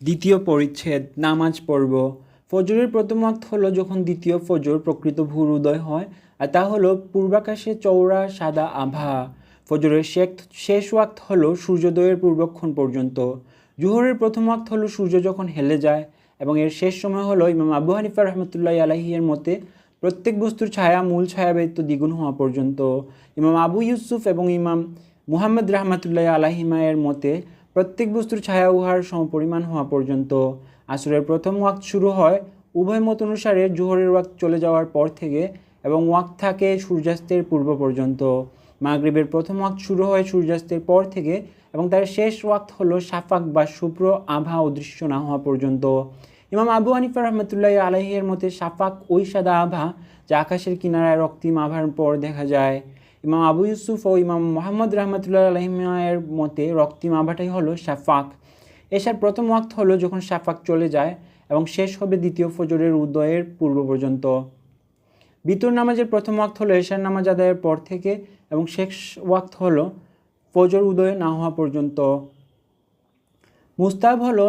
দ্বিতীয় পরিচ্ছেদ নামাজ পড়ব। ফজরের প্রথম ওয়াক্ত হলো যখন দ্বিতীয় ফজর প্রকৃত ভোর উদয় হয়, আর তা হলো পূর্বাকাশে চওড়া সাদা আভা। ফজরের শেষ ওয়াক্ত হলো সূর্যোদয়ের পূর্বক্ষণ পর্যন্ত। জোহরের প্রথম ওয়াক্ত হলো সূর্য যখন হেলে যায়, এবং এর শেষ সময় হলো ইমাম আবু হানিফা রহমতুল্লাহ আলাইহি এর মতে প্রত্যেক বস্তুর ছায়া মূল ছায়া ব্যতীত দ্বিগুণ হওয়া পর্যন্ত। ইমাম আবু ইউসুফ এবং ইমাম মুহাম্মদ রহমতুল্লাহ আলাইহিমা এর মতে প্রত্যেক বস্তুর ছায়া উহার সমপরিমাণ হওয়া পর্যন্ত। আসরের প্রথম ওয়াক্ত শুরু হয় উভয় মত অনুসারে জোহরের ওয়াক্ত চলে যাওয়ার পর থেকে, এবং ওয়াক্ত থাকে সূর্যাস্তের পূর্ব পর্যন্ত। মাগরিবের প্রথম ওয়াক্ত শুরু হয় সূর্যাস্তের পর থেকে, এবং তার শেষ ওয়াক্ত হলো শাফাক বা শুভ্র আভা অদৃশ্য না হওয়া পর্যন্ত। ইমাম আবু হানিফা রহমতুল্লাহ আলাইহির মতে শাফাক ওই সাদা আভা যা আকাশের কিনারায় রক্তিম আভার পর দেখা যায়। ইমাম আবু ইউসুফ ও ইমাম মোহাম্মদ রহমতুল্লাহ আলাইহির মতে রক্তিম আভাটাই হলো শাফাক। এশার প্রথম ওয়াক্ত হলো যখন শাফাক চলে যায় এবং শেষ হবে দ্বিতীয় ফজরের উদয়ের পূর্ব পর্যন্ত। বিতর নামাজের প্রথম ওয়াক্ত হলো এশার নামাজ আদায়ের পর থেকে, এবং শেষ ওয়াক্ত হলো ফজর উদয় না হওয়া পর্যন্ত। মুস্তাহাব হলো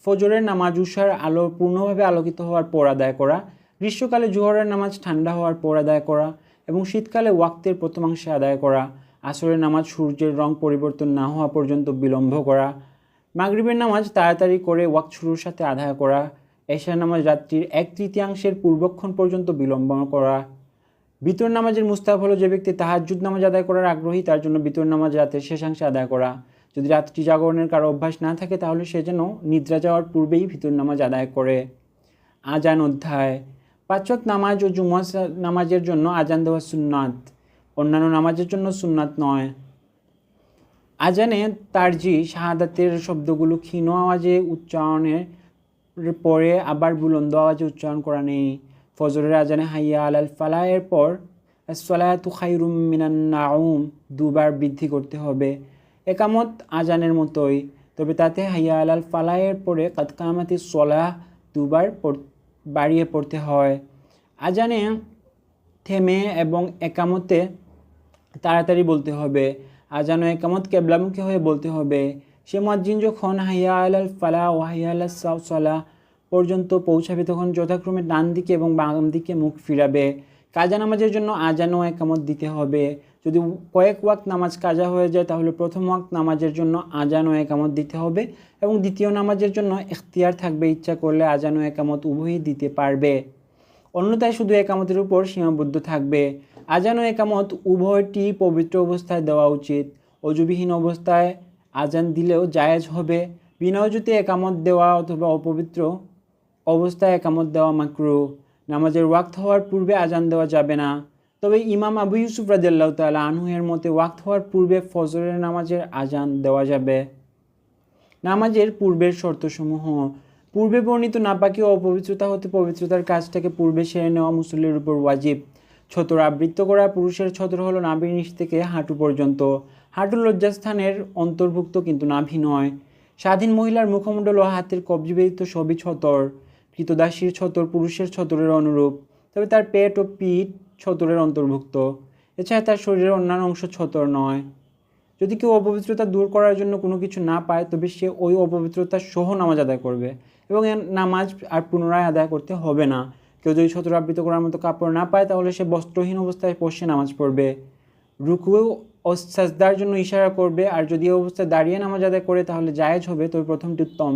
ফজরের নামাজ উষার আলো পূর্ণভাবে আলোকিত হওয়ার পর আদায় করা, গ্রীষ্মকালে জোহরের নামাজ ঠান্ডা হওয়ার পর আদায় করা, এবং শীতকালে ওয়াক্তের প্রথমাংশে আদায় করা। আসরের নামাজ সূর্যের রং পরিবর্তন না হওয়া পর্যন্ত বিলম্ব করা। মাগরিবের নামাজ তাড়াতাড়ি করে ওয়াক্ত শুরুর সাথে আদায় করা। এশার নামাজ রাত্রির 1/3 পূর্বক্ষণ পর্যন্ত বিলম্ব করা। বিতর নামাজের মুস্তাহাব হলো যে ব্যক্তি তাহাজ্জুদ নামাজ আদায় করার আগ্রহী তার জন্য বিতর নামাজ রাতের শেষাংশে আদায় করা। যদি রাত্রি জাগরণের কারো অভ্যাস না থাকে তাহলে সে যেন নিদ্রা যাওয়ার পূর্বেই বিতর নামাজ আদায় করে। আজান অধ্যায়। 5 ওয়াক্ত নামাজ ও জুমা নামাজের জন্য আজান দেওয়া সুন্নাত, অন্যান্য নামাজের জন্য সুন্নাত নয়। আজানে তারজি শাহাদাতের শব্দগুলো ক্ষীণ আওয়াজে উচ্চারণের পরে আবার বুলন্দ আওয়াজে উচ্চারণ করা নেই। ফজরের আজানে হাইয়া আলাল ফালাহ এর পর আসসালাতু খায়রুম মিনান নাউম 2 বার বৃদ্ধি করতে হবে। একামত আজানের মতোই, তবে তাতে হাইয়া আলাল ফালাহ এর পরে কাদ কামাতিস সলাহ 2 বার বাড়িয়ে পড়তে হয়। আজানে থেমে এবং একামতে তাড়াতাড়ি বলতে হবে। আজান ও একামত কেবলামুখী হয়ে বলতে হবে। সে মুয়াজ্জিন যখন হাইয়া আলাল ফালাহ ও হাইয়া আলাস সালাহ পর্যন্ত পৌঁছাবে তখন যথাক্রমে ডান দিকে এবং বাম দিকে মুখ ফিরাবে। কাজা নামাজের জন্য আজান ও একামত দিতে হবে। যদি কয়েক ওয়াক্ত নামাজ কাজা হয়ে যায় তাহলে প্রথম ওয়াক্ত নামাজের জন্য আজান ও একামত দিতে হবে, এবং দ্বিতীয় নামাজের জন্য ইখতিয়ার থাকবে, ইচ্ছা করলে আজান ও একামত উভয়ই দিতে পারবে, অন্যথায় শুধু একামতের উপর সীমাবদ্ধ থাকবে। আজান ও একামত উভয়টি পবিত্র অবস্থায় দেওয়া উচিত। অজুবিহীন অবস্থায় আজান দিলেও জায়েজ হবে। বিনা অজুতে একামত দেওয়া অথবা অপবিত্র অবস্থায় একামত দেওয়া মাকরুহ। নামাজের ওয়াক্ত হওয়ার পূর্বে আজান দেওয়া যাবে না, তবে ইমাম আবু ইউসুফ রাদিয়াল্লাহু তাআলা আনহু এর মতে ওয়াক্ত হওয়ার পূর্বে ফজরের নামাজের আজান দেওয়া যাবে। নামাজের পূর্বের শর্তসমূহ। পূর্বে বর্ণিত নাপাকি ও অপবিত্রতা হতে পবিত্রতার কাজটাকে পূর্বে সেরে নেওয়া মুসল্লির উপর ওয়াজিব। ছতর আবৃত্ত করা। পুরুষের ছতর হলো নাভির নিচ থেকে হাঁটু পর্যন্ত। হাঁটু লজ্জাস্থানের অন্তর্ভুক্ত কিন্তু নাভি নয়। স্বাধীন মহিলার মুখমণ্ডল ও হাতের কবজি ব্যতীত সবই ছতর। কৃতদাসীর ছতর পুরুষের ছতরের অনুরূপ, তবে তার পেট ও পিঠ ছতরের অন্তর্ভুক্ত। এছাড়া তার শরীরের অন্যান্য অংশ ছতর নয়। যদি কেউ অপবিত্রতা দূর করার জন্য কোনো কিছু না পায় তবে সে ওই অপবিত্রতা সহ নামাজ আদায় করবে, এবং এর নামাজ আর পুনরায় আদায় করতে হবে না। কেউ যদি ছতর আবৃত করার মতো কাপড় না পায় তাহলে সে বস্ত্রহীন অবস্থায় বসে নামাজ পড়বে, রুকু ও সাজদার জন্য ইশারা করবে, আর যদি এই অবস্থায় দাঁড়িয়ে নামাজ আদায় করে তাহলে জায়েজ হবে, তবে প্রথমটি উত্তম।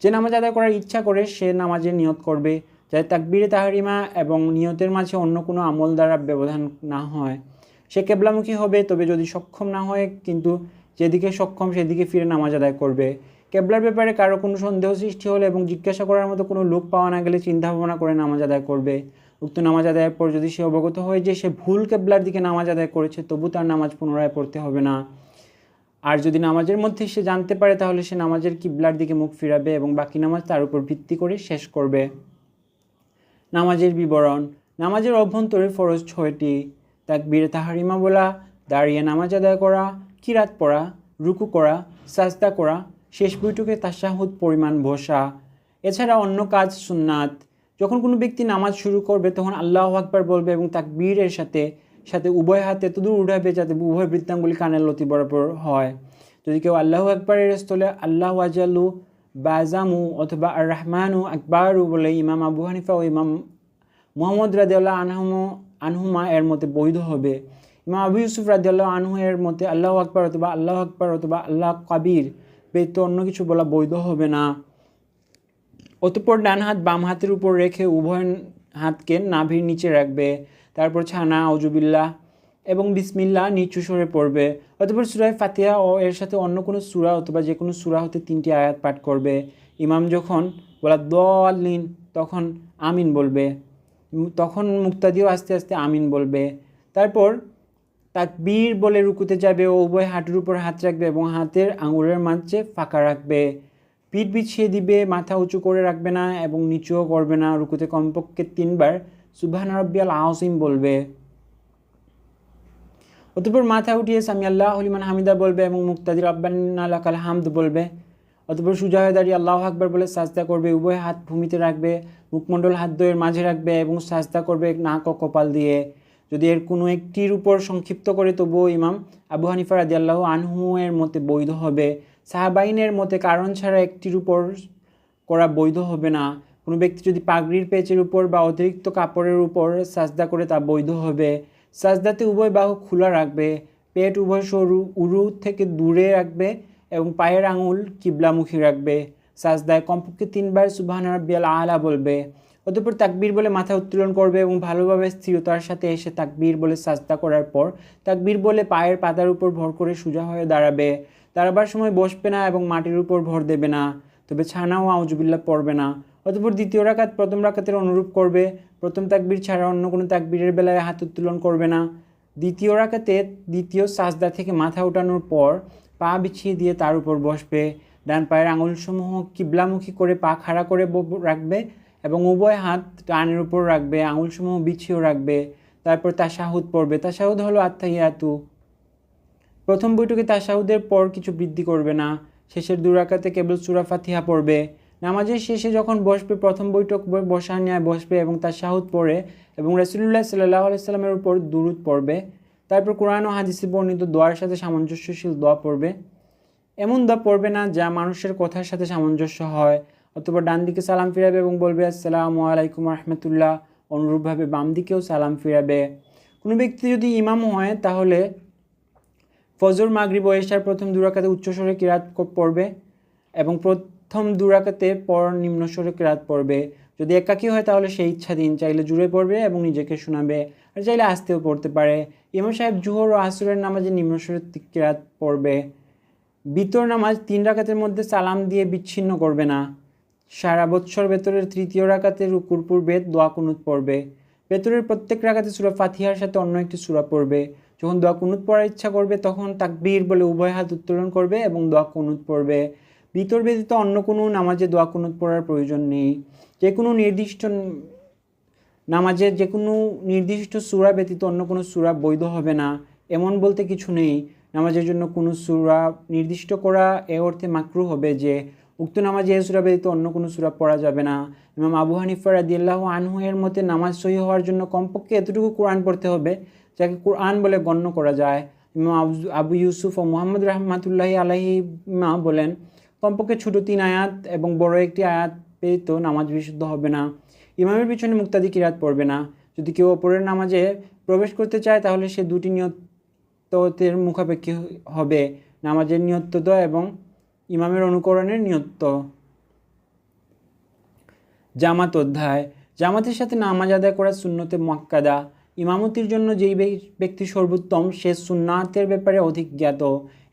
যে নামাজ আদায় করার ইচ্ছা করে সে নামাজের নিয়ত করবে, যাতে তাকবীরে তাহরিমা এবং নিয়তের মাঝে অন্য কোনো আমল দ্বারা ব্যবধান না হয়। সে কেবলামুখী হবে, তবে যদি সক্ষম না হয় কিন্তু যেদিকে সক্ষম সেদিকে ফিরে নামাজ আদায় করবে। কেবলার ব্যাপারে কারো কোনো সন্দেহ সৃষ্টি হলে এবং জিজ্ঞাসা করার মতো কোনো লোক পাওয়া না গেলে চিন্তা ভাবনা করে নামাজ আদায় করবে। উক্ত নামাজ আদায়ের পর যদি সে অবগত হয় যে সে ভুল কেবলার দিকে নামাজ আদায় করেছে তবু তার নামাজ পুনরায় পড়তে হবে না। আর যদি নামাজের মধ্যে সে জানতে পারে তাহলে সে নামাজের কিবলার দিকে মুখ ফিরাবে এবং বাকি নামাজ তার উপর ভিত্তি করে শেষ করবে। নামাজের বিবরণ। নামাজের অভ্যন্তরে ফরজ 6টি। তাকবীরে তাহরিমা বলা, দাঁড়িয়ে নামাজ আদায় করা, কিরাত পড়া, রুকু করা, সাজদা করা, শেষ বৈঠকে তাশাহুদ পরিমাণ বসা। এছাড়া অন্য কাজ সুন্নাত। যখন কোনো ব্যক্তি নামাজ শুরু করবে তখন আল্লাহু আকবার বলবে এবং তাকবীরের সাথে সাথে উভয় হাতে এতদূর উঠাবে যাতে উভয় বৃত্তাঙ্গুলি কানের লতি বরাবর হয়। যদি কেউ আল্লাহু আকবারের স্থলে আল্লাহু আজাল্লু বাজামু অথবা আর রহমানু আকবারু বলে ইমাম আবু হানিফা ও ইমাম মুহাম্মদ রাদিয়াল্লাহু আনহুমা এর মতে বৈধ হবে। ইমাম আবু ইউসুফ রাদিয়াল্লাহু আনহু এর মতে আল্লাহু আকবার অথবা আল্লাহু আকবার অথবা আল্লাহ কাবীর ব্যতীত অন্য কিছু বলা বৈধ হবে না। অতঃপর ডান হাত বাম হাতের উপর রেখে উভয় হাতকে নাভির নিচে রাখবে। তারপর ছানা আউজুবিল্লাহ এবং বিসমিল্লাহ নিচু স্বরে পড়বে। অতঃপর সূরা ফাতিহা ও এর সাথে অন্য কোনো সূরা অথবা যে কোনো সূরা হতে 3টি আয়াত পাঠ করবে। ইমাম যখন বলা দাল্লিন তখন আমিন বলবে, তখন মুক্তাদিও আস্তে আস্তে আমিন বলবে। তারপর তাকবীর বলে রুকুতে যাবে ও উভয় হাঁটুর উপর হাত রাখবে এবং হাতের আঙুলের মাঝে ফাঁকা রাখবে। পিঠ বিছিয়ে দিবে, মাথা উঁচু করে রাখবে না এবং নিচুও করবে না। রুকুতে কমপক্ষে 3 বার সুবহান রাব্বিয়াল আযীম বলবে। অতঃপর মাথা উঠিয়ে সামি আল্লাহু লিমান হামিদা বলবে এবং মুক্তাদি রব্বানা লাকাল হামদ বলবে। অতঃপর সোজা হয়ে দাঁড়িয়ে আল্লাহু আকবার বলে সাজদা করবে। উভয় হাত ভূমিতে রাখবে, মুখমণ্ডল হাত দ্বয়ের মাঝে রাখবে এবং সাজদা করবে নাক ও কপাল দিয়ে। যদি এর কোনো একটির উপর সংক্ষিপ্ত করে তবুও ইমাম আবু হানিফা রাদিয়াল্লাহু আনহু এর মতে বৈধ হবে। সাহাবাইনের মতে কারণ ছাড়া একটির উপর করা বৈধ হবে না। কোনো ব্যক্তি যদি পাগড়ির পেঁচের উপর বা অতিরিক্ত কাপড়ের উপর সাজদা করে তা বৈধ হবে। সাজদাতে উভয় বাহু খোলা রাখবে, পেট উভয় সরু উরু থেকে দূরে রাখবে এবং পায়ের আঙুল কিবলামুখী রাখবে। সাজদায় কমপক্ষে 3 বার সুবহান রাব্বিয়াল আলা বলবে। অতঃপর তাকবীর বলে মাথা উত্তোলন করবে এবং ভালোভাবে স্থিরতার সাথে এসে তাকবীর বলে সাজদা করার পর তাকবীর বলে পায়ের পাতার উপর ভর করে সোজা হয়ে দাঁড়াবে। দাঁড়াবার সময় বসবে না এবং মাটির উপর ভর দেবে না, তবে ছানা ও আউজুবিল্লাহ পড়বে না। অতঃপর দ্বিতীয় রাকাত প্রথম রাকাতের অনুরূপ করবে। প্রথম তাকবীর ছাড়া অন্য কোনো তাকবীরের বেলায় হাত উত্তোলন করবে না। দ্বিতীয় রাকাতে দ্বিতীয় সাজদা থেকে মাথা ওঠানোর পর পা বিছিয়ে দিয়ে তার উপর বসবে। ডান পায়ের আঙুলসমূহ কিবলামুখী করে পা খাড়া করে রাখবে এবং উভয় হাত ডানের উপর রাখবে, আঙুলসমূহ বিছিয়েও রাখবে। তারপর তাশাহুদ পড়বে। তাশাহুদ হলো আত্তাহিয়াতু। প্রথম বৈঠকে তাশাহুদের পর কিছু বৃদ্ধি করবে না। শেষের 2 রাকাতে কেবল সূরা ফাতিহা পড়বে। নামাজের শেষে যখন বসবে প্রথম বৈঠক বসার ন্যায় বসবে এবং তাশাহুদ পড়ে এবং রাসূলুল্লাহ সাল্লাল্লাহু আলাইহি সাল্লামের উপর দুরূদ পড়বে। তারপর কোরআন ও হাদিসে বর্ণিত দোয়ার সাথে সামঞ্জস্যশীল দোয়া পড়বে। এমন দোয়া পড়বে না যা মানুষের কথার সাথে সামঞ্জস্য হয়। অথবা ডান দিকে সালাম ফিরাবে এবং বলবে আসসালামু আলাইকুম রাহমাতুল্লাহ। অনুরূপভাবে বাম দিকেও সালাম ফিরাবে। কোনো ব্যক্তি যদি ইমাম হয় তাহলে ফজর, মাগরিব ও এশার প্রথম 2 রাকাতে উচ্চস্বরে কিরাত পড়বে এবং প্রথম 2 রাকাতে পর নিম্নস্বরে কিরাত পড়বে। যদি একাকী হয় তাহলে সেই ইচ্ছাধীন, চাইলে জুড়ে পড়বে এবং নিজেকে শোনাবে, আর চাইলে আস্তেও পড়তে পারে। ইমাম সাহেব জোহর ও আসরের নামাজে নিম্নস্বরে কিরাত পড়বে। বিতর নামাজ 3 রাকাতের মধ্যে সালাম দিয়ে বিচ্ছিন্ন করবে না। সারা বৎসর ভেতরের তৃতীয় রাকাতে রুকুর পূর্বে দোয়া কুনুত পড়বে। ভেতরের প্রত্যেক রাকাতে সূরা ফাতিহার সাথে অন্য একটি সূরা পড়বে। যখন দোয়া কুনুত পড়ার ইচ্ছা করবে তখন তাকবীর বলে উভয় হাত উত্তোলন করবে এবং দোয়া কুনুত পড়বে। বিতর ব্যতীত অন্য কোনো নামাজে দোয়া কুনুত পড়ার প্রয়োজন নেই। যে কোনো নির্দিষ্ট নামাজের যে কোনো নির্দিষ্ট সূরা ব্যতীত অন্য কোনো সূরা বৈধ হবে না এমন বলতে কিছু নেই। নামাজের জন্য কোনো সূরা নির্দিষ্ট করা এ অর্থে মাকরুহ হবে যে উক্ত নামাজে এই সূরা ব্যতীত অন্য কোনো সূরা পড়া যাবে না। ইমাম আবু হানিফা রাদিয়াল্লাহু আনহু এর মতে নামাজ সহিহ হওয়ার জন্য কমপক্ষে এতটুকু কোরআন পড়তে হবে যাকে কোরআন বলে গণ্য করা যায়। ইমাম আবু ইউসুফ ও মুহাম্মদ রাহমাতুল্লাহি আলাইহিমা বলেন কমপক্ষে ছোট 3 আয়াত এবং বড় একটি আয়াত ব্যতীত নামাজ বিশুদ্ধ হবে না। ইমামের পিছনে মুক্তাদি কিরাত পড়বে না। যদি কেউ অপরের নামাজে প্রবেশ করতে চায় তাহলে সে 2টি নিয়তের মুখাপেক্ষী হবে, নামাজের নিয়ত এবং ইমামের অনুকরণের নিয়ত। জামাত অধ্যায়। জামাতের সাথে নামাজ আদায় করা সুন্নতে মুআক্কাদা। ইমামতির জন্য যেই ব্যক্তি সর্বোত্তম সে সুন্নাতের ব্যাপারে অধিক জ্ঞাত।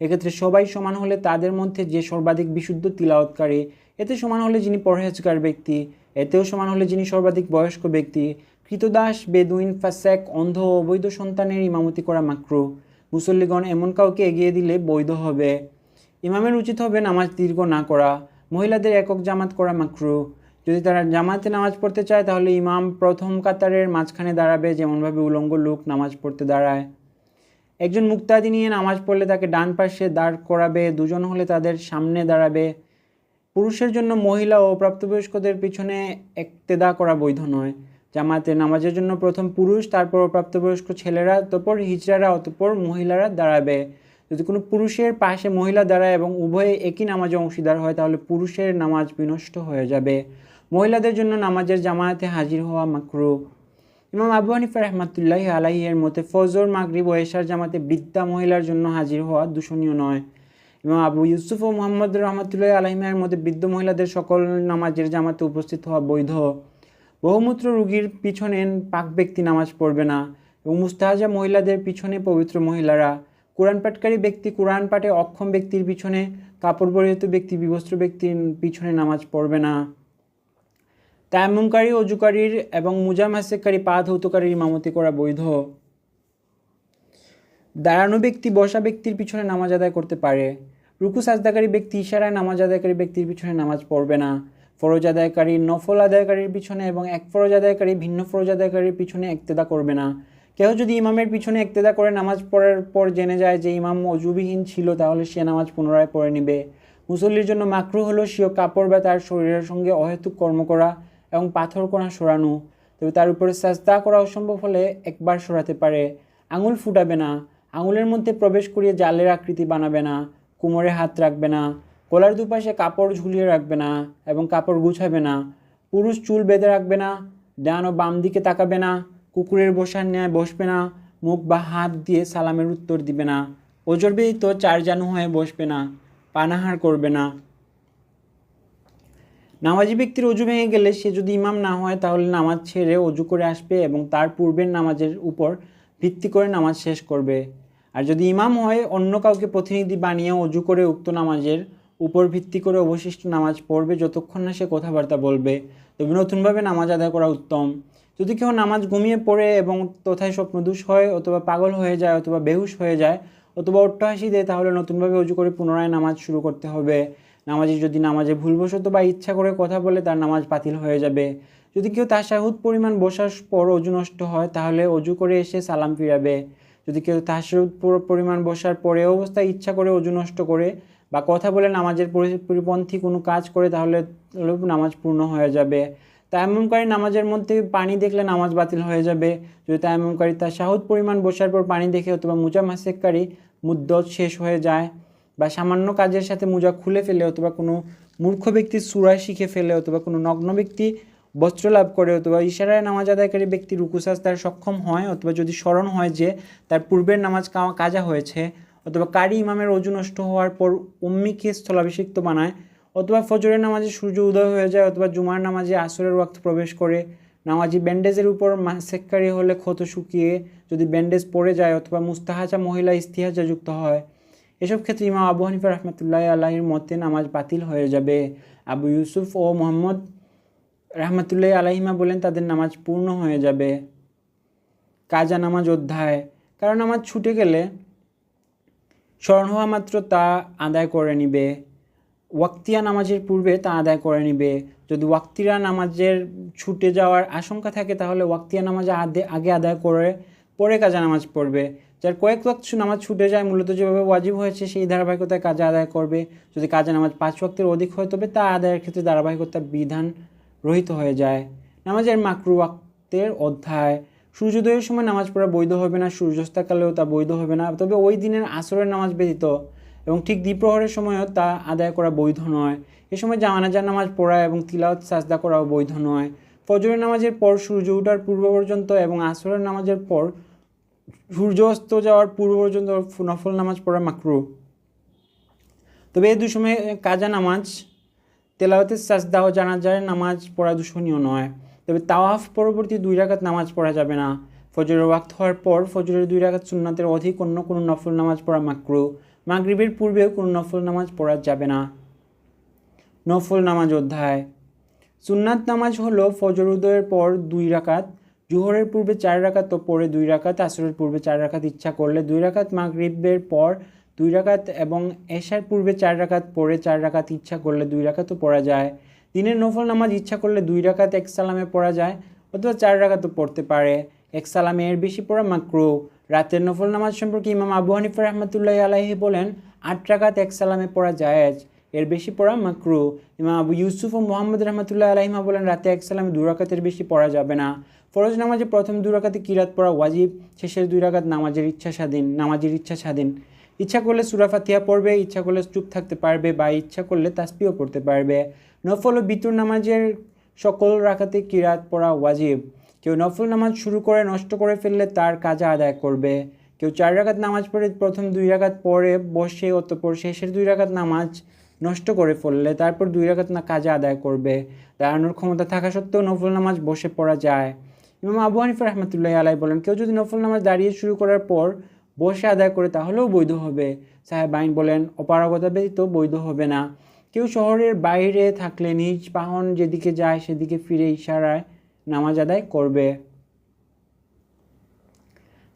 এক্ষেত্রে সবাই সমান হলে তাদের মধ্যে যে সর্বাধিক বিশুদ্ধ তিলাওয়াতকারী, এতে সমান হলে যিনি পরহেজগার ব্যক্তি, এতেও সমান হলে যিনি সর্বাধিক বয়স্ক ব্যক্তি। কৃতদাস, বেদুইন, ফাসেক, অন্ধ ও অবৈধ সন্তানের ইমামতি করা মাকরুহ। মুসল্লিগণ এমন কাউকে এগিয়ে দিলে বৈধ হবে। ইমামের উচিত হবে নামাজ দীর্ঘ না করা। মহিলাদের একক জামাত করা মাকরুহ। যদি তারা জামাতে নামাজ পড়তে চায় তাহলে ইমাম প্রথম কাতারের মাঝখানে দাঁড়াবে, যেমনভাবে উলঙ্গ লোক নামাজ পড়তে দাঁড়ায়। একজন মুক্তাদি নিয়ে নামাজ পড়লে তাকে ডান পাশে দাঁড় করাবে, 2 জন হলে তাদের সামনে দাঁড়াবে। পুরুষের জন্য মহিলা ও প্রাপ্তবয়স্কদের পিছনে ইক্তেদা করা বৈধ নয়। জামাতে নামাজের জন্য প্রথম পুরুষ, তারপর প্রাপ্তবয়স্ক ছেলেরা, অতঃপর হিজড়ারা, অতঃপর মহিলারা দাঁড়াবে। যদি কোনো পুরুষের পাশে মহিলা দাঁড়ায় এবং উভয়ে একই নামাজে অংশীদার হয় তাহলে পুরুষের নামাজ বিনষ্ট হয়ে যাবে। মহিলাদের জন্য নামাজের জামায়াতে হাজির হওয়া মাকরুহ। ইমাম আবু হানিফা রহমাতুল্লাহি আলাইহি এর মতে ফজর, মাগরিব ও এশার জামাতে বৃদ্ধা মহিলার জন্য হাজির হওয়া দূষণীয় নয়। ইমাম আবু ইউসুফ ও মুহাম্মদ রহমাতুল্লাহি আলাইহিমের মতে বৃদ্ধ মহিলাদের সকল নামাজের জামাতে উপস্থিত হওয়া বৈধ। বহুমূত্র রোগীর পিছনে পাক ব্যক্তি নামাজ পড়বে না এবং মুস্তাহাজা মহিলাদের পিছনে পবিত্র মহিলারা। কোরআন পাঠকারী ব্যক্তি কোরআন পাঠে অক্ষম ব্যক্তির পিছনে, কাপড় পরিহিত ব্যক্তি বিবস্ত্র ব্যক্তির পিছনে নামাজ পড়বে না। তায়াম্মুমকারী, অজুকারীর এবং মুজামাসেককারী পা ধৌতকারীর ইমামতি করা বৈধ। দাঁড়ানো ব্যক্তি বসা ব্যক্তির পিছনে নামাজ আদায় করতে পারে। রুকু সাজদাকারী ব্যক্তি ইশারায় নামাজ আদায়কারী ব্যক্তির পিছনে নামাজ পড়বে না। ফরজ আদায়কারী নফল আদায়কারীর পিছনে এবং এক ফরজ আদায়কারী ভিন্ন ফরজ আদায়কারীর পিছনে ইক্তেদা করবে না। কেউ যদি ইমামের পিছনে ইক্তেদা করে নামাজ পড়ার পর জেনে যায় যে ইমাম অজুবিহীন ছিল তাহলে সে নামাজ পুনরায় পড়ে নেবে। মুসল্লির জন্য মাকরুহ হলো স্বীয় কাপড় বা তার শরীরের সঙ্গে অহেতুক কর্ম করা এবং পাথর কোনা সরানো। তবে তার উপরে সাজদা করা অসম্ভব হলে একবার সরাতে পারে। আঙুল ফুটাবে না। আঙুলের মধ্যে প্রবেশ করিয়ে জালের আকৃতি বানাবে না। কোমরে হাত রাখবে না। গলার দুপাশে কাপড় ঝুলিয়ে রাখবে না এবং কাপড় গুছাবে না। পুরুষ চুল বেঁধে রাখবে না। ডান ও বাম দিকে তাকাবে না। কুকুরের বসার ন্যায় বসবে না। মুখ বা হাত দিয়ে সালামের উত্তর দিবে না। ওজর ব্যতীত চার জানু হয়ে বসবে না। পানাহার করবে না। নামাজি ব্যক্তির অজু ভেঙে গেলে সে যদি ইমাম না হয় তাহলে নামাজ ছেড়ে অজু করে আসবে এবং তার পূর্বের নামাজের উপর ভিত্তি করে নামাজ শেষ করবে। আর যদি ইমাম হয় অন্য কাউকে প্রতিনিধি বানিয়ে অজু করে উক্ত নামাজের উপর ভিত্তি করে অবশিষ্ট নামাজ পড়বে যতক্ষণ না সে কথাবার্তা বলবে। তবে নতুনভাবে নামাজ আদায় করা উত্তম। যদি কেউ নামাজ ঘুমিয়ে পড়ে এবং তথায় স্বপ্নদোষ হয় অথবা পাগল হয়ে যায় অথবা বেহুশ হয়ে যায় অথবা অট্টহাসি দেয় তাহলে নতুনভাবে অজু করে পুনরায় নামাজ শুরু করতে হবে। নামাজি যদি নামাজে ভুলবশত বা ইচ্ছা করে কথা বলে তার নামাজ বাতিল হয়ে যাবে। যদি কেউ তাশাহুদ পরিমাণ বসার পর অজু নষ্ট হয় তাহলে অজু করে এসে সালাম ফিরাবে। যদি কেউ তাশাহুদ পরিমাণ বসার পরে অবস্থায় ইচ্ছা করে অজু নষ্ট করে বা কথা বলে নামাজের পরিপন্থী কোনো কাজ করে তাহলে নামাজ পূর্ণ হয়ে যাবে। তায়াম্মুমকারী নামাজের মধ্যে পানি দেখলে নামাজ বাতিল হয়ে যাবে। যদি তায়াম্মুমকারী তাশাহুদ পরিমাণ বসার পর পানি দেখে অথবা মুজামাসেককারী মুদ্দত শেষ হয়ে যায় বা সামান্য কাজের সাথে মোজা খুলে ফেলে অথবা কোনো মূর্খ ব্যক্তি সূরা শিখে ফেলে অথবা কোনো নগ্ন ব্যক্তি বস্ত্র লাভ করে অথবা ইশারায় নামাজ আদায়কারী ব্যক্তি রুকু সাজদায় সক্ষম হয় অথবা যদি স্মরণ হয় যে তার পূর্বের নামাজ কাজা হয়েছে অথবা কারি ইমামের অজু নষ্ট হওয়ার পর উম্মিকে স্থলাভিষিক্ত বানায় অথবা ফজরের নামাজে সূর্য উদয় হয়ে যায় অথবা জুমার নামাজে আসরের ওয়াক্ত প্রবেশ করে। নামাজি ব্যান্ডেজের উপর মাসেককারী হলে ক্ষত শুকিয়ে যদি ব্যান্ডেজ পড়ে যায় অথবা মুস্তাহাজা মহিলা ইস্তিহাজা যুক্ত হয়। এসব ক্ষেত্রে ইমাম আবু হানিফা রহমাতুল্লাহি আলাইহির মতে নামাজ বাতিল হয়ে যাবে। আবু ইউসুফ ও মুহাম্মদ রহমাতুল্লাহি আলাইহিমা বলেন তাদের নামাজ পূর্ণ হয়ে যাবে। কাজা নামাজ অধ্যায়। কারণ নামাজ ছুটে গেলে স্মরণ হওয়া মাত্র তা আদায় করে নিবে। ওয়াক্তিয়া নামাজের পূর্বে তা আদায় করে নিবে। যদি ওয়াক্তিরা নামাজের ছুটে যাওয়ার আশঙ্কা থাকে তাহলে ওয়াক্তিয়া নামাজ আগে আদায় করে পরে কাজা নামাজ পড়বে। যার কয়েক ওয়াক্ত নামাজ ছুটে যায় মূলত যেভাবে ওয়াজিব হয়েছে সেই ধারাবাহিকতায় কাজা আদায় করবে। যদি কাজা নামাজ 5 ওয়াক্তের অধিক হয় তবে তা আদায়ের ক্ষেত্রে ধারাবাহিকতার বিধান রহিত হয়ে যায়। নামাজের মাকরু ওয়াক্তের অধ্যায়। সূর্যোদয়ের সময় নামাজ পড়া বৈধ হবে না, সূর্যাস্তকালেও তা বৈধ হবে না, তবে ওই দিনের আসরের নামাজ ব্যতীত এবং ঠিক দ্বিপ্রহরের সময়ও তা আদায় করা বৈধ নয়। এ সময় জানাজার নামাজ পড়া এবং তিলাওয়াত সাজদা করাও বৈধ নয়। ফজরের নামাজের পর সূর্য ওঠার পূর্ব পর্যন্ত এবং আসরের নামাজের পর সূর্য অস্ত যাওয়ার পূর্ব পর্যন্ত নফল নামাজ পড়া মাকরুহ। তবে এই দুই সময়ে কাজা নামাজ, তেলাওয়াতের সাজদা ও জানাজার নামাজ পড়া দূষণীয় নয়। তবে তাওয়াফ পরবর্তী 2 রাকাত নামাজ পড়া যাবে না। ফজরের ওয়াক্ত হওয়ার পর ফজরের 2 রাকাত সুন্নাতের অধিক অন্য কোনো নফল নামাজ পড়া মাকরুহ। মাগরিবের পূর্বেও কোনো নফল নামাজ পড়া যাবে না। নফল নামাজ অধ্যায়। সুন্নাত নামাজ হলো ফজর উদয়ের পর 2 রাকাত, জোহরের পূর্বে 4 রাকাত ও পরে 2 রাকাত, আসরের পূর্বে 4 রাকাত ইচ্ছা করলে 2 রাকাত, মাগরিবের পর 2 রাকাত এবং এশার পূর্বে 4 রাকাত, পরে 4 রাকাত ইচ্ছা করলে 2 রাকাতও পড়া যায়। দিনের নফল নামাজ ইচ্ছা করলে 2 রাকাত এক সালামে পড়া যায় অথবা 4 রাকাতও পড়তে পারে। এক সালামে এর বেশি পড়া মাকরুহ। রাতের নফল নামাজ সম্পর্কে ইমাম আবু হানিফা রাহমাতুল্লাহি আলাইহি বলেন 8 রাকাত এক সালামে পড়া জায়েজ, এর বেশি পড়া মাকরুহ। ইমাম আবু ইউসুফ ও মুহাম্মদ রহমাতুল্লাহি আলাইহিমা বলেন রাতে এক সালামে 2 রাকাতের বেশি পড়া যাবে না। ফরজ নামাজে প্রথম 2 রাকাতে কিরাত পড়া ওয়াজিব, শেষের 2 রাকাত নামাজের ইচ্ছা স্বাধীন। ইচ্ছা করলে সূরা ফাতিহা পড়বে, ইচ্ছা করলে চুপ থাকতে পারবে, বা ইচ্ছা করলে তাসবিহও পড়তে পারবে। নফল ও বিতর নামাজের সকল রাকাতে কিরাত পড়া ওয়াজিব। কেউ নফল নামাজ শুরু করে নষ্ট করে ফেললে তার কাজা আদায় করবে। কেউ 4 রাকাত নামাজ পড়ে প্রথম 2 রাকাত পরে বসে অতঃপর শেষের 2 রাকাত নামাজ নষ্ট করে ফেললে তারপর 2 রাকাত কাজা আদায় করবে। দাঁড়ানোর ক্ষমতা থাকা সত্ত্বেও নফল নামাজ বসে পড়া যায়। ইমাম আবু হানিফা রাহমাতুল্লাহি আলাইহি বলেন, কেউ যদি নফল নামাজ দাঁড়িয়ে শুরু করার পর বসে আদায় করে তাহলেও বৈধ হবে। সাহেব আইন বলেন, অপারগতা ব্যতীত বৈধ হবে না। কেউ শহরের বাইরে থাকলে নিজ বাহন যেদিকে যায় সেদিকে ফিরে ইশারায় নামাজ আদায় করবে।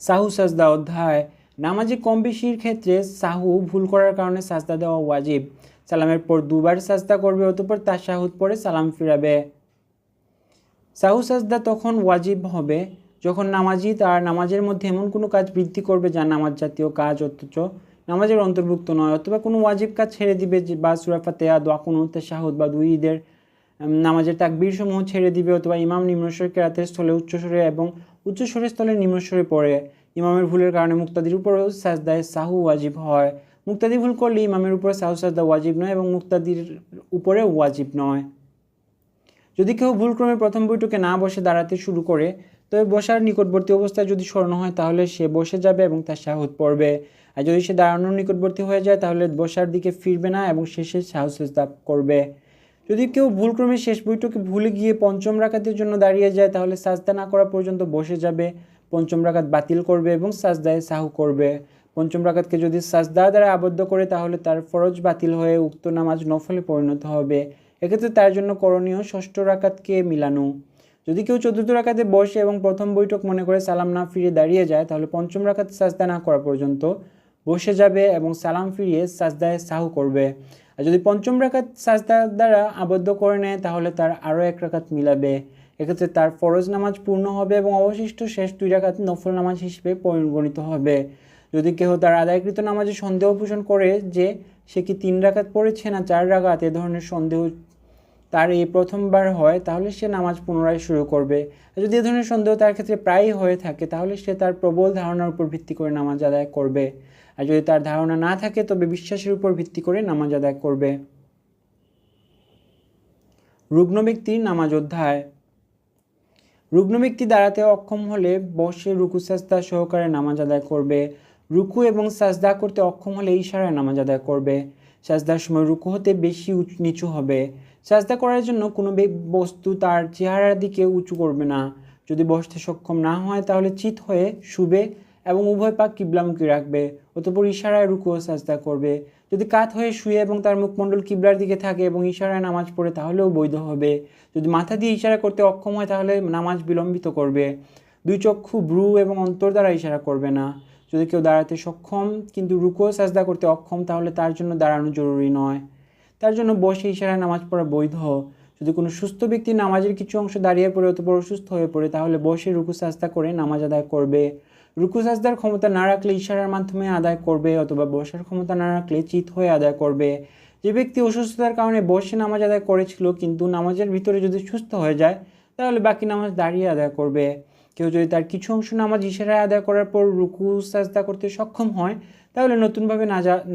সাহু সাজদা অধ্যায়। নামাজে কম বেশির ক্ষেত্রে সাহু ভুল করার কারণে সাজদা দেওয়া ওয়াজিব। সালামের পর 2 বার সাজদা করবে, অতঃপর তাশাহুদ পরে সালাম ফিরাবে। সাহু সাজদা তখন ওয়াজিব হবে যখন নামাজি তার নামাজের মধ্যে এমন কোনো কাজ বৃদ্ধি করবে যা নামাজ জাতীয় কাজ অথচ নামাজের অন্তর্ভুক্ত নয়, অথবা কোনো ওয়াজিব কাজ ছেড়ে দিবে, বা সূরা ফাতিহা, দোয়া, কুনুত, তাশাহুদ বা 2 ঈদের নামাজের তাকবীর সমূহ ছেড়ে দিবে, অথবা ইমাম নিম্নস্বরে কেরাতের স্থলে উচ্চস্বরে এবং উচ্চস্বরের স্থলে নিম্নস্বরে পড়ে। ইমামের ভুলের কারণে মুক্তাদির উপরেও সাজদায় সাহু ওয়াজিব হয়। মুক্তাদি ভুল করলে ইমামের উপরে সাহু সাজদা ওয়াজিব নয় এবং মুক্তাদির উপরে ওয়াজিব নয়। যদি কেউ ভুলক্রমে প্রথম বৈঠকে না বসে দাঁড়াতে শুরু করে, তবে বসার নিকটবর্তী অবস্থায় যদি স্মরণ হয় তাহলে সে বসে যাবে এবং তাশাহুদ পড়বে। আর যদি সে দাঁড়ানোর নিকটবর্তী হয়ে যায় তাহলে বসার দিকে ফিরবে না এবং শেষে সাহু সাজদা করবে। যদি কেউ ভুলক্রমে শেষ বৈঠকে ভুলে গিয়ে পঞ্চম রাকাতের জন্য দাঁড়িয়ে যায় তাহলে সাজদা না করা পর্যন্ত বসে যাবে, পঞ্চম রাকাত বাতিল করবে এবং সাজদায় সাহু করবে। পঞ্চম রাকাতকে যদি সাজদা দ্বারা আবদ্ধ করে তাহলে তার ফরজ বাতিল হয়ে উক্ত নামাজ নফলে পরিণত হবে। এক্ষেত্রে তার জন্য করণীয় ষষ্ঠ রাকাতকে মিলানো। যদি কেউ চতুর্থ রাকাতে বসে এবং প্রথম বৈঠক মনে করে সালাম না ফিরে দাঁড়িয়ে যায় তাহলে পঞ্চম রাকাত সাজদা না করা পর্যন্ত বসে যাবে এবং সালাম ফিরিয়ে সাজদায় সাহু করবে। আর যদি পঞ্চম রাকাত সাজদা দ্বারা আবদ্ধ করে নেয় তাহলে তার আরও 1 রাকাত মিলাবে। এক্ষেত্রে তার ফরজ নামাজ পূর্ণ হবে এবং অবশিষ্ট শেষ 2 রাকাত নফল নামাজ হিসেবে পরিগণিত হবে। যদি কেউ তার আদায়কৃত নামাজে সন্দেহ পোষণ করে যে সে কি 3 রাকাত পড়েছে না 4 রাকাত, এ ধরনের সন্দেহ তার এই প্রথমবার হয় তাহলে সে নামাজ পুনরায় শুরু করবে। আর যদি এ ধরনের সন্দেহ তার ক্ষেত্রে প্রায়ই হয়ে থাকে তাহলে সে তার প্রবল ধারণার উপর ভিত্তি করে নামাজ আদায় করবে। আর যদি তার ধারণা না থাকে তবে বিশ্বাসের উপর ভিত্তি করে নামাজ আদায় করবে। রুগ্ন ব্যক্তির নামাজ অধ্যায়। রুগ্ন ব্যক্তি দাঁড়াতে অক্ষম হলে বসে রুকু সাজদা সহকারে নামাজ আদায় করবে। রুকু এবং সাজদা করতে অক্ষম হলে ইশারায় নামাজ আদায় করবে। সাজদার সময় রুকু হতে বেশি নিচু হবে। সাজদা করার জন্য কোনো বস্তু তার চেহারার দিকে উঁচু করবে না। যদি বসতে সক্ষম না হয় তাহলে চিত হয়ে শুবে এবং উভয় পা কিবলামুখী রাখবে, অতঃপর ইশারায় রুকু ও সাজদা করবে। যদি কাত হয়ে শুয়ে এবং তার মুখমণ্ডল কিবলার দিকে থাকে এবং ইশারায় নামাজ পড়ে তাহলেও বৈধ হবে। যদি মাথা দিয়ে ইশারা করতে অক্ষম হয় তাহলে নামাজ বিলম্বিত করবে। 2 চক্ষু, ব্রু এবং অন্তর দ্বারা ইশারা করবে না। যদি কেউ দাঁড়াতে সক্ষম কিন্তু রুকু ও সাজদা করতে অক্ষম তাহলে তার জন্য দাঁড়ানো জরুরি নয়, তার জন্য বসে ইশারায় নামাজ পড়া বৈধ। যদি কোনো সুস্থ ব্যক্তি নামাজের কিছু অংশ দাঁড়িয়ে পড়ে অতঃপর অসুস্থ হয়ে পড়ে তাহলে বসে রুকু সাজদা করে নামাজ আদায় করবে। রুকু সাজদার ক্ষমতা না রাখলে ইশারার মাধ্যমে আদায় করবে, অথবা বসার ক্ষমতা না রাখলে চিত হয়ে আদায় করবে। যে ব্যক্তি অসুস্থতার কারণে বসে নামাজ আদায় করেছিল কিন্তু নামাজের ভিতরে যদি সুস্থ হয়ে যায় তাহলে বাকি নামাজ দাঁড়িয়ে আদায় করবে। কেউ যদি তার কিছু অংশ নামাজ ইশারায় আদায় করার পর রুকু সাজদা করতে সক্ষম হয় তাহলে নতুনভাবে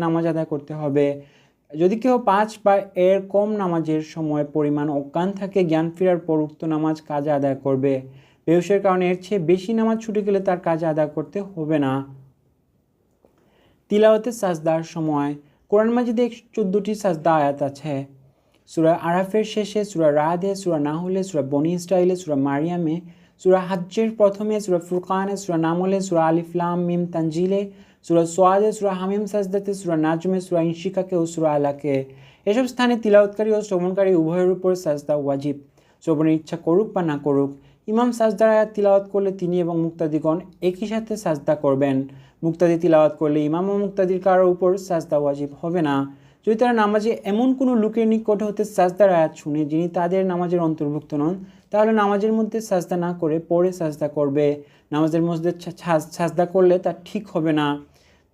নামাজ আদায় করতে হবে। যদি কেউ 5 বা এর কম নামাজের সময় পরিমাণ অজ্ঞান থাকে, জ্ঞান ফেরার পর উক্ত নামাজ কাজে আদায় করবে। বেহুশের কারণে এর চেয়ে বেশি নামাজ ছুটে গেলে তার কাজে আদায় করতে হবে না। তিলাওয়াতে সাজদার সময়। কোরআন মাজিদে 14টি সাজদা আয়াত আছে। সূরা আরাফের শেষে, সূরা রাদে, সূরা নাহলে, সূরা বনি ইসরাইলে, সূরা মারিয়ামে, সূরা হাজ্জের প্রথমে, সূরা ফুরকানে, সূরা নামলে, সূরা আলিফ লাম মিম তানজিলে, সূরা সোয়াদে, সূরা হামিম সাজদাতে, সূরা নাজমে, সূরা ইনশিকাকে ও সূরা আলাকে। এসব স্থানে তিলাওয়াতকারী ও শ্রবণকারী উভয়ের উপর সাজদা ওয়াজিব, শ্রবণের ইচ্ছা করুক বা না করুক। ইমাম সাজদার আয়াত তিলাওয়াত করলে তিনি এবং মুক্তাদিগণ একই সাথে সাজদা করবেন। মুক্তাদি তিলাওয়াত করলে ইমাম ও মুক্তাদির কারোর উপর সাজদা ওয়াজিব হবে না। যদি তারা নামাজে এমন কোনো লোকের নিকট হতে সাজদার আয়াত শুনে যিনি তাদের নামাজের অন্তর্ভুক্ত নন তাহলে নামাজের মধ্যে সাজদা না করে পরে সাজদা করবে। নামাজের মধ্যে সাজদা করলে তা ঠিক হবে না,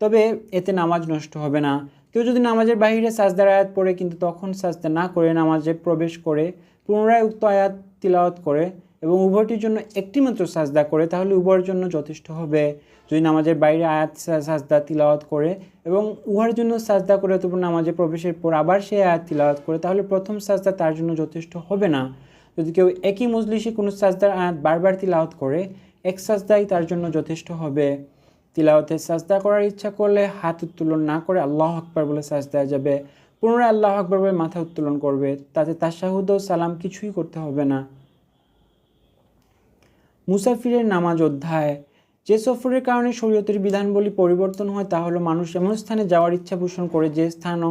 তবে এতে নামাজ নষ্ট হবে না। কেউ যদি নামাজের বাহিরে সাজদার আয়াত পড়ে কিন্তু তখন সাজদা না করে নামাজে প্রবেশ করে পুনরায় উক্ত আয়াত তিলাওয়াত করে এবং উভয়টির জন্য একটি মাত্র সাজদা করে তাহলে উভয়ের জন্য যথেষ্ট হবে। যদি নামাজের বাইরে আয়াত সাজদা তিলাওয়াত করে এবং উহার জন্য সাজদা করে অতঃপর নামাজে প্রবেশের পর আবার সেই আয়াত তিলাওয়াত করে তাহলে প্রথম সাজদা তার জন্য যথেষ্ট হবে না। যদি কেউ একই মজলিসে কোনো সাজদার আয়াত বারবার তিলাওয়াত করে এক সাজদাই তার জন্য যথেষ্ট হবে। তিলাওয়াতে সাজদা করার ইচ্ছা করলে হাত উত্তোলন না করে আল্লাহু আকবার বলে সাজদায় যাবে, পুনরায় আল্লাহু আকবার বলে মাথা উত্তোলন করবে, তাতে তাশাহুদ ও সালাম কিছুই করতে হবে না। মুসাফিরের নামাজ অধ্যায়। যে সফরের কারণে শরীয়তের বিধানবলী পরিবর্তন হয় তা হলো মানুষ এমন স্থানে যাওয়ার ইচ্ছা পোষণ করে যে স্থান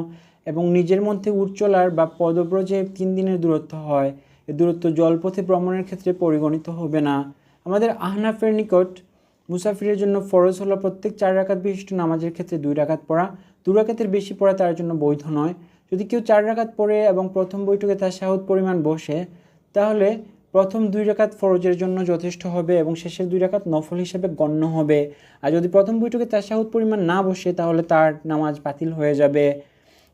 এবং নিজের মধ্যে উট চলার বা পদব্রজে 3 দিনের দূরত্ব হয়। এ দূরত্ব জলপথে ভ্রমণের ক্ষেত্রে পরিগণিত হবে না। আমাদের আহনাফের নিকট মুসাফিরের জন্য ফরজ হলো প্রত্যেক 4 রাকাত বিশিষ্ট নামাজের ক্ষেত্রে 2 রাকাত পড়া। 2 রাকাতের বেশি পড়া তার জন্য বৈধ নয়। যদি কেউ 4 রাকাত পড়ে এবং প্রথম বৈঠকে তাশাহুদ পরিমাণ বসে তাহলে প্রথম 2 রাকাত ফরজের জন্য যথেষ্ট হবে এবং শেষের 2 রাকাত নফল হিসেবে গণ্য হবে। আর যদি প্রথম বৈঠকে তাশাহুদ পরিমাণ না বসে তাহলে তার নামাজ বাতিল হয়ে যাবে।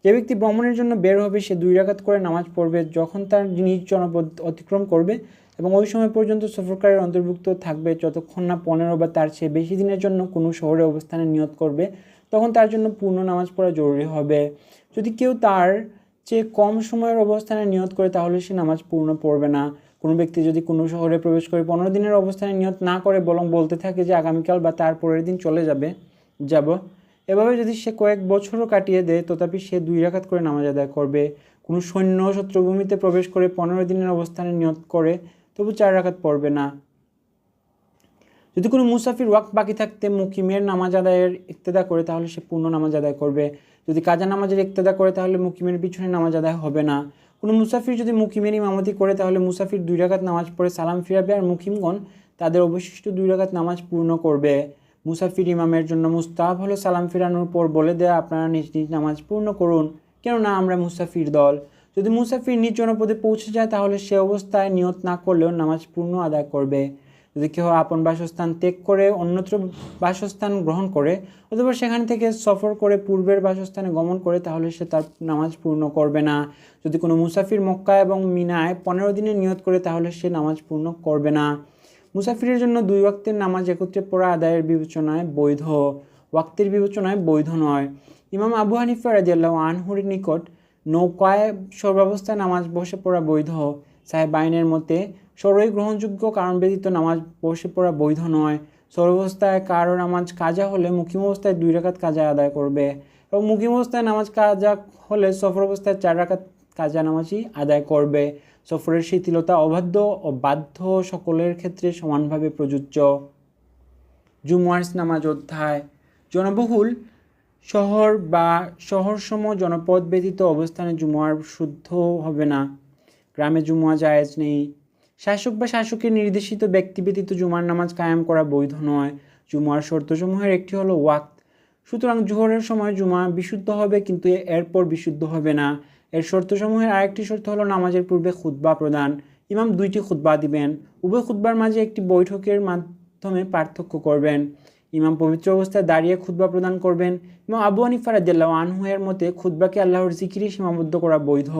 যে ব্যক্তি ভ্রমণের জন্য বের হবে সে 2 রাকাত করে নামাজ পড়বে যখন তার নিজ জনপদ অতিক্রম করবে এবং ওই সময় পর্যন্ত সফরকারীর অন্তর্ভুক্ত থাকবে যতক্ষণ না 15 বা তার চেয়ে বেশি দিনের জন্য কোনো শহরে অবস্থানে নিয়ত করবে, তখন তার জন্য পূর্ণ নামাজ পড়া জরুরি হবে। যদি কেউ তার চেয়ে কম সময়ের অবস্থানে নিয়ত করে তাহলে সে নামাজ পূর্ণ পড়বে না। কোনো ব্যক্তি যদি কোনো শহরে প্রবেশ করে 15 দিনের অবস্থানে নিয়ত না করে বরং বলতে থাকে যে আগামীকাল বা তার পরের দিন চলে যাব, এভাবে যদি সে কয়েক বছরও কাটিয়ে দেয় তথাপি সে 2 রাকাত করে নামাজ আদায় করবে। কোনো সৈন্য শত্রুভূমিতে প্রবেশ করে 15 দিনের অবস্থানে নিয়ত করে তবু 4 রাকাত পড়বে না। যদি কোনো মুসাফির ওয়াক্ত বাকি থাকতে মুকিমের নামাজ আদায়ের ইক্তেদা করে তাহলে সে পূর্ণ নামাজ আদায় করবে। যদি কাজা নামাজের ইক্তেদা করে তাহলে মুকিমের পিছনে নামাজ আদায় হবে না। কোনো মুসাফির যদি মুকিমের ইমামতি করে তাহলে মুসাফির 2 রাকাত নামাজ পড়ে সালাম ফিরাবে আর মুকিমগণ তাদের অবশিষ্ট 2 রাকাত নামাজ পূর্ণ করবে। মুসাফির ইমামের জন্য মুস্তাহাব হলো সালাম ফিরানোর পর বলে দেয়া আপনারা নিজ নিজ নামাজ পূর্ণ করুন, কেননা আমরা মুসাফির দল। যদি মুসাফির নিজ জনপদে পৌঁছে যায় তাহলে সে অবস্থায় নিয়ত না করলেও নামাজ পূর্ণ আদায় করবে। যদি কেউ আপন বাসস্থান ত্যাগ করে অন্যত্র বাসস্থান গ্রহণ করে অথবা সেখান থেকে সফর করে পূর্বের বাসস্থানে গমন করে তাহলে সে তার নামাজ পূর্ণ করবে না। যদি কোনো মুসাফির মক্কা এবং মিনায় 15 দিনের নিয়ত করে তাহলে সে নামাজ পূর্ণ করবে না। মুসাফিরের জন্য 2 ওয়াক্তের নামাজ একত্রে পড়া আদায়ের বিবেচনায় বৈধ, ওয়াক্তের বিবেচনায় বৈধ নয়। ইমাম আবু হানিফা রাদিয়াল্লাহু আনহুর নিকট নৌকায় সর্বাবস্থায় নামাজ বসে পড়া বৈধ। সাহেব আইনের মতে সরই গ্রহণযোগ্য কারণ ব্যতীত নামাজ বসে পড়া বৈধ নয়। সর্বাবস্থায় কারো নামাজ কাজা হলে মুকিম অবস্থায় 2 রাকাত কাজা আদায় করবে এবং মুকিম অবস্থায় নামাজ কাজা হলে সফর অবস্থায় 4 রাকাত কাজা নামাজই আদায় করবে। সফরের শিথিলতা অবাধ্য ও বাধ্য সকলের ক্ষেত্রে সমানভাবে প্রযোজ্য। জুমুয়ার নামাজ অধ্যায়। জনবহুল শহর বা শহরসম জনপদ ব্যতীত অবস্থানে জুমুয়ার শুদ্ধ হবে না। গ্রামে জুমুয়া জায়েজ নেই। শাসক বা শাসকের নির্দেশিত ব্যক্তি ব্যতীত জুমার নামাজ কায়েম করা বৈধ নয়। জুমুয়ার শর্তসমূহের একটি হলো ওয়াক্ত। সুতরাং জোহরের সময় জুমা বিশুদ্ধ হবে কিন্তু এরপর বিশুদ্ধ হবে না। এর শর্তসমূহের আরেকটি শর্ত হলো নামাজের পূর্বে খুতবা প্রদান। ইমাম 2টি খুতবা দিবেন। উভয় খুতবার মাঝে একটি বৈঠকের মাধ্যমে পার্থক্য করবেন। ইমাম পবিত্র অবস্থায় দাঁড়িয়ে খুতবা প্রদান করবেন। ইমাম আবু হানিফা রাদিয়াল্লাহু আনহু এর মতে খুতবাকে আল্লাহর জিকিরে সীমাবদ্ধ করা বৈধ।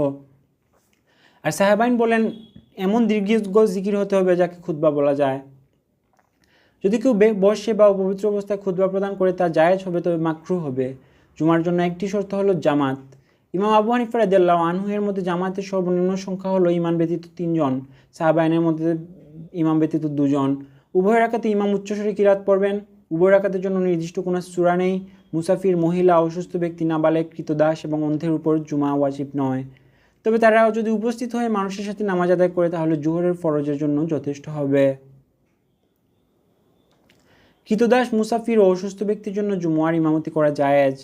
আর সাহাবাইন বলেন এমন দীর্ঘ জিকির হতে হবে যাকে খুতবা বলা যায়। যদি কেউ বসে বা পবিত্র অবস্থায় খুতবা প্রদান করে তা জায়েজ হবে তবে মাকরুহ হবে। জুমার জন্য একটি শর্ত হলো জামাত। ইমাম আবু হানিফা রাদিয়াল্লাহু আনহু এর মধ্যে জামাতের সর্বনিম্ন সংখ্যা হলো ইমাম ব্যতীত 3 জন, সাহাবাইনের মধ্যে ইমাম ব্যতীত 2 জন। উভয় রাকাতে ইমাম উচ্চস্বরে কিরাত পড়বেন। উভয় রাকাতের জন্য নির্দিষ্ট কোনো সূরা নেই। মুসাফির, মহিলা, অসুস্থ ব্যক্তি, নাবালেগ, কৃতদাস এবং অন্ধের উপর জুমা ওয়াজিব নয়। তবে তারা যদি উপস্থিত হয়ে মানুষের সাথে নামাজ আদায় করে তাহলে জোহরের ফরজের জন্য যথেষ্ট হবে। কৃতদাস, মুসাফির ও অসুস্থ ব্যক্তির জন্য জুমুয়ার ইমামতি করা জায়েজ।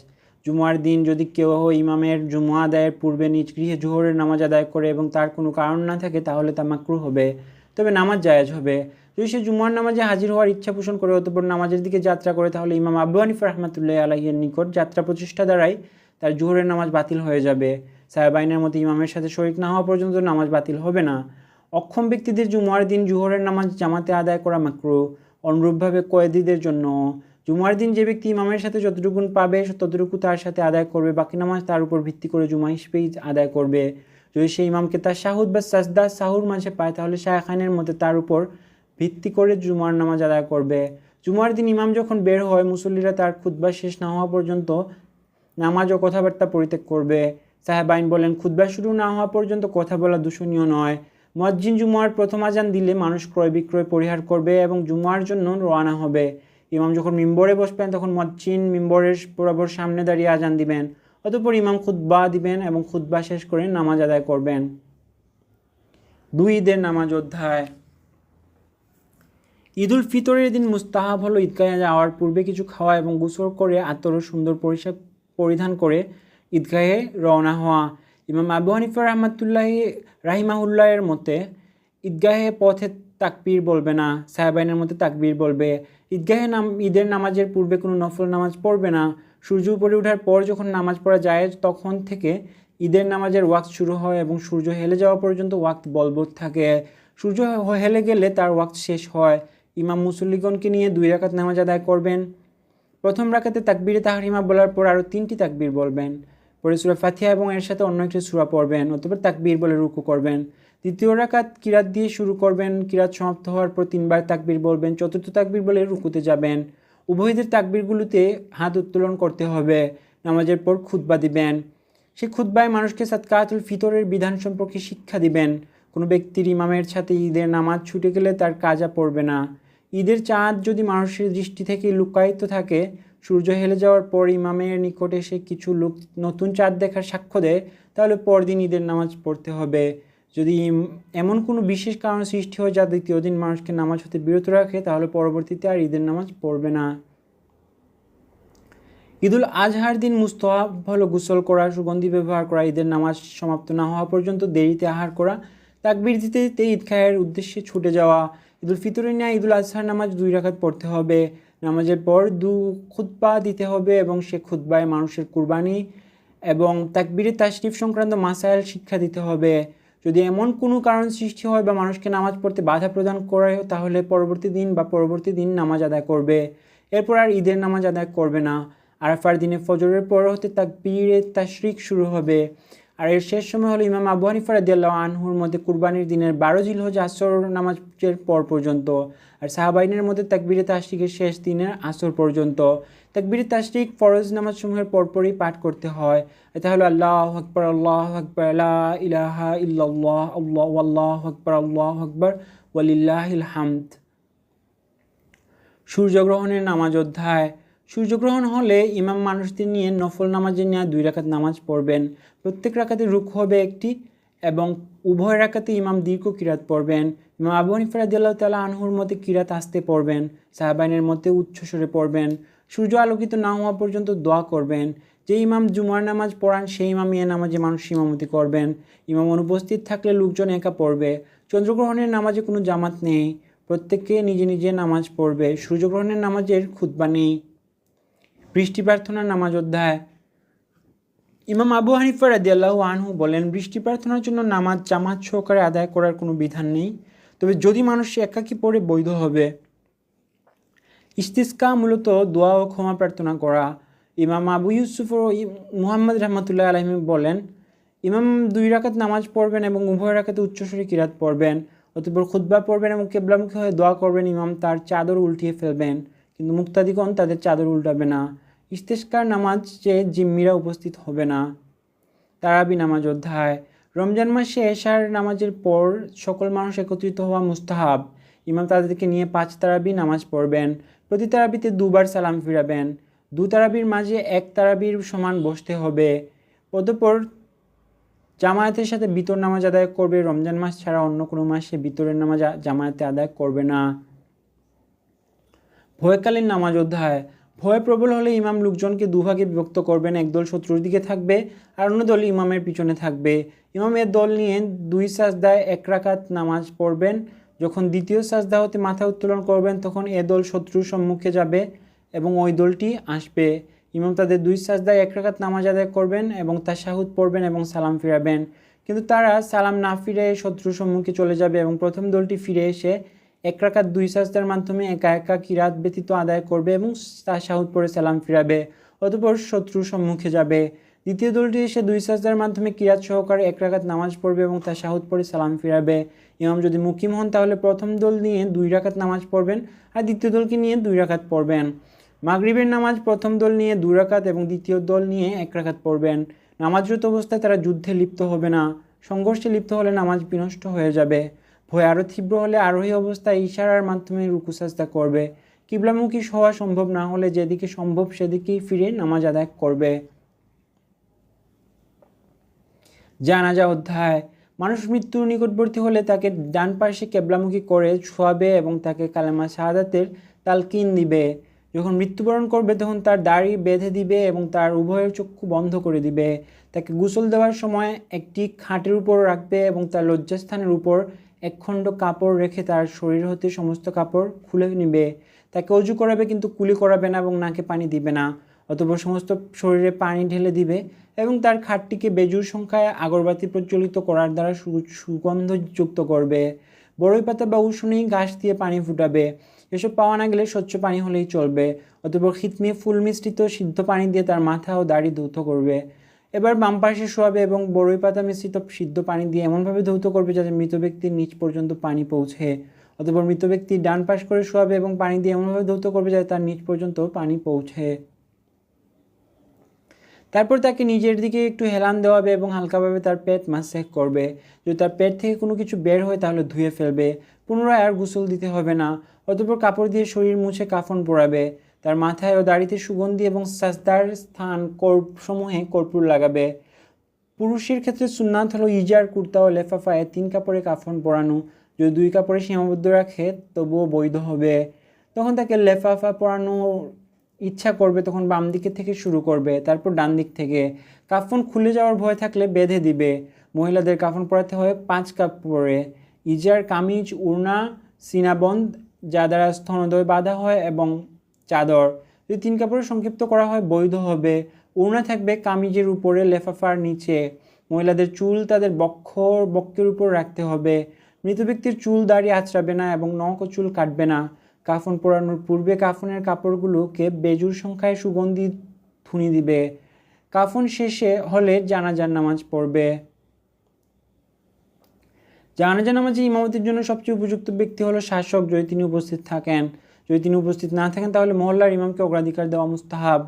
জুমুয়ার দিন যদি কেউ ইমামের জুমুয়া আদায়ের পূর্বে নিজ গৃহে জোহরের নামাজ আদায় করে এবং তার কোনো কারণ না থাকে তাহলে তা মাকরুহ হবে, তবে নামাজ জায়েজ হবে। যদি সে জুমুয়ার নামাজে হাজির হওয়ার ইচ্ছা পোষণ করে অতঃপর নামাজের দিকে যাত্রা করে তাহলে ইমাম আবু হানিফা রাহমাতুল্লাহি আলাইহির নিকট যাত্রা প্রচেষ্টা দ্বারাই তার জোহরের নামাজ বাতিল হয়ে যাবে। সাহাবাইনের মতে ইমামের সাথে শরীক না হওয়া পর্যন্ত নামাজ বাতিল হবে না। অক্ষম ব্যক্তিদের জুমুয়ার দিন জোহরের নামাজ জামাতে আদায় করা মাকরুহ। অনুরূপভাবে কয়েদিদের জন্য জুমার দিন যে ব্যক্তি ইমামের সাথে যতটুকুন পাবে ততটুকু তার সাথে আদায় করবে, বাকি নামাজ তার উপর ভিত্তি করে জুমা হিসেবেই আদায় করবে। যদি সেই ইমামকে তাশাহুদ বা সাজদা সাহুর মাঝে পায় তাহলে শায়খানের মতে তার উপর ভিত্তি করে জুমার নামাজ আদায় করবে। জুমার দিন ইমাম যখন বের হয় মুসল্লিরা তার খুতবা শেষ না হওয়া পর্যন্ত নামাজ ও কথাবার্তা পরিত্যাগ করবে। সাহেবাইন বলেন, খুতবা শুরু না হওয়া পর্যন্ত কথা বলা দূষণীয় নয়। মুয়াজ্জিন জুমার প্রথম আজান দিলে মানুষ ক্রয় বিক্রয় পরিহার করবে এবং জুমার জন্য রওনা হবে। ইমাম যখন মিম্বরে বসবেন তখন মুয়াজ্জিন মিম্বরের বরাবর সামনে দাঁড়িয়ে আজান দিবেন। অতঃপর ইমাম খুতবা দিবেন এবং খুতবা শেষ করে নামাজ আদায় করবেন। 2 ঈদের নামাজ অধ্যায়। ঈদুল ফিতরের দিন মুস্তাহাব হলো ঈদগাহে যাওয়ার পূর্বে কিছু খাওয়া এবং গোসল করে আতর ও সুন্দর পোশাক পরিধান করে ঈদগাহে রওনা হওয়া। ইমাম আবু হানিফা রাহিমাহুল্লাহের মতে ঈদগাহে পথে তাকবীর বলবে না, সাহাবাইনের মতে তাকবীর বলবে। ঈদের নামাজের পূর্বে কোনো নফল নামাজ পড়বে না। সূর্য উপরে ওঠার পর যখন নামাজ পড়া যায় তখন থেকে ঈদের নামাজের ওয়াক্ত শুরু হয় এবং সূর্য হেলে যাওয়া পর্যন্ত ওয়াক্ত বলবৎ থাকে। সূর্য হেলে গেলে তার ওয়াক্ত শেষ হয়। ইমাম মুসল্লিগণকে নিয়ে 2 রাকাত নামাজ আদায় করবেন। প্রথম রাকাতে তাকবীরে তাহরিমা বলার পর আরও 3টি তাকবীর বলবেন। পরে সূরা ফাতিহা এবং এর সাথে অন্য একটি সূরা পড়বেন, অতঃপর তাকবীর বলে রুকু করবেন। দ্বিতীয় রাকাত কিরাত দিয়ে শুরু করবেন, কিরাত সমাপ্ত হওয়ার পর 3বার তাকবীর বলবেন, চতুর্থ তাকবীর বলে রুকুতে যাবেন। উভয়দের তাকবীরগুলোতে হাত উত্তোলন করতে হবে। নামাজের পর খুতবা দিবেন। সেই খুতবায় মানুষকে সাদকাতুল ফিতরের বিধান সম্পর্কে শিক্ষা দিবেন। কোনো ব্যক্তির ইমামের সাথে ঈদের নামাজ ছুটে গেলে তার কাজা পড়বে না। ঈদের চাঁদ যদি মানুষের দৃষ্টি থেকে লুকায়িত থাকে, সূর্য হেলে যাওয়ার পর ইমামের নিকটে এসে কিছু লোক নতুন চাঁদ দেখার সাক্ষ্য দেয়, তাহলে পরদিন ঈদের নামাজ পড়তে হবে। যদি এমন কোনো বিশেষ কারণ সৃষ্টি হয় যা দ্বিতীয় দিন মানুষকে নামাজ হতে বিরত রাখে, তাহলে পরবর্তীতে আর ঈদের নামাজ পড়বে না। ঈদুল আজহার দিন মুস্তাহাব হলো গোসল করা, সুগন্ধি ব্যবহার করা, ঈদের নামাজ সমাপ্ত না হওয়া পর্যন্ত দেরিতে আহার করা, তাকবীর দিতে দিতে ঈদগাহের উদ্দেশ্যে ছুটে যাওয়া। ঈদুল ফিতরের ন্যায় ঈদুল আজহার নামাজ 2 রাকাত পড়তে হবে। নামাজের পর খুতবা দিতে হবে এবং সে খুতবায় মানুষের কুরবানি এবং তাকবীরে তাশরিফ সংক্রান্ত মাসাইল শিক্ষা দিতে হবে। যদি এমন কোনো কারণ সৃষ্টি হয় বা মানুষকে নামাজ পড়তে বাধা প্রদান করে, তাহলে পরবর্তী দিন নামাজ আদায় করবে। এরপর আর ঈদের নামাজ আদায় করবে না। আরাফার দিনে ফজরের পর হতে তাকবীরে তাশরিক শুরু হবে। আর এর শেষ সময় হলো ইমাম আবু হানিফা রাদিয়াল্লাহু আনহুর মধ্যে কুরবানির দিনের 12 জিলহজ আসর নামাজের পর পর্যন্ত, আর সাহাবাইনের মধ্যে তাকবীরে তাশরিকের শেষ দিনের আসর পর্যন্ত। তাকবীরে তাশরিক ফরজ নামাজসমূহের পরপরই পাঠ করতে হয়। এটা হলো আল্লাহু আকবার, আল্লাহু আকবার, লা ইলাহা ইল্লাল্লাহ, আল্লাহু আকবার, আল্লাহু আকবার, ওয়ালিল্লাহিল হামদ। সূর্যগ্রহণের নামাজ অধ্যায়। সূর্যগ্রহণ হলে ইমাম মানুষদের নিয়ে নফল নামাজের ন্যায় 2 রাকাত নামাজ পড়বেন। প্রত্যেক রাকাতে রুকু হবে একটি এবং উভয় রাকাতে ইমাম দীর্ঘ কিরাত পড়বেন। ইমাম আবু হানিফা রাদিয়াল্লাহু তাআলা আনহুর মতে কিরাত আস্তে পড়বেন, সাহাবাইনের মতে উচ্চস্বরে পড়বেন। সূর্য আলোকিত না হওয়া পর্যন্ত দোয়া করবেন। যে ইমাম জুমার নামাজ পড়ান সেই ইমামই এ নামাজে মানুষ ইমামতি করবেন। ইমাম অনুপস্থিত থাকলে লোকজন একা পড়বে। চন্দ্রগ্রহণের নামাজে কোনো জামাত নেই, প্রত্যেককে নিজে নিজে নামাজ পড়বে। সূর্যগ্রহণের নামাজের খুতবা নেই। বৃষ্টি প্রার্থনার নামাজ অধ্যায়। ইমাম আবু হানিফা রাদিয়াল্লাহু আনহু বলেন, বৃষ্টি প্রার্থনার জন্য নামাজ জামাত সহকারে আদায় করার কোনো বিধান নেই, তবে যদি মানুষ একাকী পড়ে বৈধ হবে। ইস্তিসকা মূলত দোয়া ও ক্ষমা প্রার্থনা করা। ইমাম আবু ইউসুফ ও মুহাম্মদ রহমতুল্লাহ আলাইহি বলেন, ইমাম 2 রাকাত নামাজ পড়বেন এবং উভয় রাকাতে উচ্চস্বরে কিরাত পড়বেন, অতঃপর খুতবা পড়বেন এবং কিবলামুখী হয়ে দোয়া করবেন। ইমাম তার চাদর উল্টিয়ে ফেলবেন, কিন্তু মুক্তাদিগণ তাদের চাদর উল্টাবে না। ইস্তিসকার নামাজ যে জিম্মিরা উপস্থিত হবে না। তারাবি নামাজ অধ্যায়। রমজান মাসে এশার নামাজের পর সকল মানুষ একত্রিত হওয়া মুস্তাহাব। ইমাম তাদেরকে নিয়ে 5 তারাবি নামাজ পড়বেন। প্রতি তারাবিতে 2 বার সালাম ফিরাবেন। 2 তারাবির মাঝে 1 তারাবির সমান বসতে হবে। অতঃপর জামায়াতের সাথে বিতর নামাজ আদায় করবে। রমজান মাস ছাড়া অন্য কোনো মাসে বিতরের নামাজ জামায়াতে আদায় করবে না। ভয়কালীন নামাজ অধ্যায়। ভয় প্রবল হলে ইমাম লোকজনকে 2 ভাগে বিভক্ত করবেন। একদল শত্রুর দিকে থাকবে আর অন্য দল ইমামের পিছনে থাকবে। ইমাম এর দল নিয়ে 2 সাজদায় 1 রাকাত নামাজ পড়বেন। যখন দ্বিতীয় সাজদা হতে মাথা উত্তোলন করবেন তখন এ দল শত্রুর সম্মুখে যাবে এবং ওই দলটি আসবে। ইমাম তাদের 2 সাজদায় 1 রাকাত নামাজ আদায় করবেন এবং তাশাহুদ পড়বেন এবং সালাম ফিরাবেন, কিন্তু তারা সালাম না ফিরে শত্রুর সম্মুখে চলে যাবে এবং প্রথম দলটি ফিরে এসে 1 রাকাত 2 সাজদার মাধ্যমে একা একা কিরাত ব্যতীত আদায় করবে এবং তাশাহুদ পড়ে সালাম ফিরাবে, অতঃপর শত্রুর সম্মুখে যাবে। দ্বিতীয় দলটি এসে 2 সাজদার মাধ্যমে কিরাত সহকারে 1 রাকাত নামাজ পড়বে এবং তাশাহুদ পড়ে সালাম ফিরাবে। ইমাম যদি মুকিম হন তাহলে প্রথম দল নিয়ে 2 রাকাত নামাজ পড়বেন আর দ্বিতীয় দলকে নিয়ে 2 রাকাত পড়বেন। মাগরিবের নামাজ প্রথম দল নিয়ে 2 রাকাত এবং দ্বিতীয় দল নিয়ে 1 রাকাত পড়বেন। নামাজরত অবস্থায় তারা যুদ্ধে লিপ্ত হবে না। সংঘর্ষে লিপ্ত হলে নামাজ বিনষ্ট হয়ে যাবে। ভয় আরও তীব্র হলে আরোহী অবস্থায় ইশারার মাধ্যমে রুকু সাজদা করবে। কিবলামুখী হওয়া সম্ভব না হলে যেদিকে সম্ভব সেদিকেই ফিরে নামাজ আদায় করবে। জানাজা অধ্যায়। মানুষ মৃত্যুর নিকটবর্তী হলে তাকে ডান পাশে কেবলামুখী করে শোয়াবে এবং তাকে কালেমা শাহাদাতের তালকিন দিবে। যখন মৃত্যুবরণ করবে তখন তার দাড়ি বেঁধে দিবে এবং তার উভয়ের চক্ষু বন্ধ করে দিবে। তাকে গোসল দেওয়ার সময় একটি খাটের উপর রাখবে এবং তার লজ্জাস্থানের উপর একখণ্ড কাপড় রেখে তার শরীর হতে সমস্ত কাপড় খুলে নেবে। তাকে অজু করাবে কিন্তু কুলি করাবে না এবং নাকে পানি দিবে না। অতঃপর সমস্ত শরীরে পানি ঢেলে দিবে এবং তার খাটটিকে বেজুর সংখ্যায় আগরবাতি প্রজ্বলিত করার দ্বারা সুগন্ধযুক্ত করবে। বড়ই পাতা বা উষুনি ঘাস দিয়ে পানি ফুটাবে। এসব পাওয়া না গেলে স্বচ্ছ পানি হলেই চলবে। অতঃপর খিতমিয়ে ফুল মিশ্রিত সিদ্ধ পানি দিয়ে তার মাথা ও দাড়ি ধৌত করবে। এবার বাম পাশে শোয়াবে এবং বড়ই পাতা মিশ্রিত সিদ্ধ পানি দিয়ে এমনভাবে ধৌত করবে যাতে মৃত ব্যক্তির নিচ পর্যন্ত পানি পৌঁছে। অতঃপর মৃত ব্যক্তির ডান পাশ করে শোয়াবে এবং পানি দিয়ে এমনভাবে ধৌত করবে যাতে তার নিচ পর্যন্ত পানি পৌঁছে। তারপর তাকে নিজের দিকে একটু হেলান দেওয়াবে এবং হালকাভাবে তার পেট মাসাজ করবে। যদি তার পেট থেকে কোনো কিছু বের হয় তাহলে ধুয়ে ফেলবে। পুনরায় আর গোসল দিতে হবে না। অতঃপর কাপড় দিয়ে শরীর মুছে কাফন পরাবে। তার মাথায় ও দাড়িতে সুগন্ধি এবং সাজদার স্থান সমূহে কর্পূর লাগাবে। পুরুষের ক্ষেত্রে সুন্নাত হলো ইজার, কুর্তা ও লেফাফায় 3 কাপড়ে কাফন পরানো। যদি 2 কাপড়ে সীমাবদ্ধ রাখে তবুও বৈধ হবে। তখন তাকে লেফাফা পরানো ইচ্ছা করবে তখন বাম দিকে থেকে শুরু করবে, তারপর ডান দিক থেকে। কাফন খুলে যাওয়ার ভয় থাকলে বেঁধে দিবে। মহিলাদের কাফন পরাতে হয় 5 কাপড়ে। ইজার, কামিজ, উড়না, সিনাবন্ধ যা দ্বারা স্তনোদয় বাঁধা হয় এবং চাদর। যদি 3 কাপড়ে সংক্ষিপ্ত করা হয় বৈধ হবে। উড়না থাকবে কামিজের উপরে, লেফাফার নিচে। মহিলাদের চুল তাদের বক্ষের উপর রাখতে হবে। মৃত ব্যক্তির চুল দাড়ি আঁচড়াবে না এবং নখ ও চুল কাটবে না। কাফন পরানোর পূর্বে কাফনের কাপড়গুলোকে বেজুর সংখ্যায় সুগন্ধি ধুনি দিবে। কাফন শেষে হলে জানাজার নামাজ পড়বে। জানাজা নামাজে ইমামতির জন্য সবচেয়ে উপযুক্ত ব্যক্তি হলো শাসক, যদি তিনি উপস্থিত থাকেন। যদি তিনি উপস্থিত না থাকেন তাহলে মহল্লার ইমামকে অগ্রাধিকার দেওয়া মুস্তাহাব।